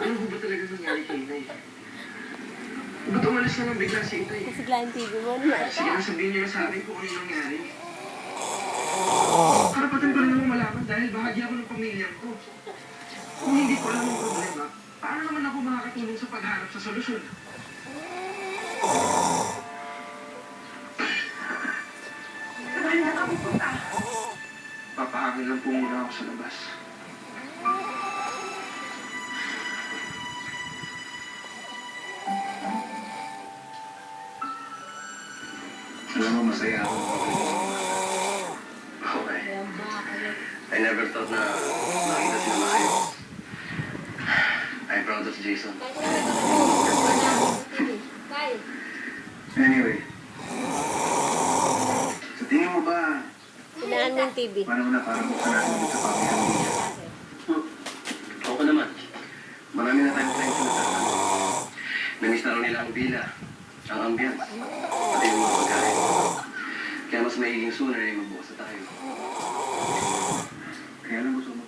Ano ba talaga nangyari kay Inay? Ba't umalis na lang bigla si Inay? Masigla yung TV mo, ano na? Sige, sabihin niyo na sa akin kung ano yung nangyari. Karapatan ko rin naman malaman dahil bahagi ako ng pamilya ko. Kung hindi ko alam yung problema, paano naman ako makakatulong sa pagharap sa solusyon? Saan na ka pupunta? Papahangin lang po muna ako sa labas. Alam mo, masaya ako. Okay. I never thought na makita sila kayo. I'm proud of Jason. Anyway. Sa tingin mo ba, Hinaan mo yung TV. paano na parang buksan natin ulit sa pamilya? Oo naman. Marami na tayong pinagsasabi. Namiss na rin nila ang villa, ang ambience, pati yung mga pagkain. Kaya mas magiging sooner ay magbukas na tayo. Kaya lang gusto mo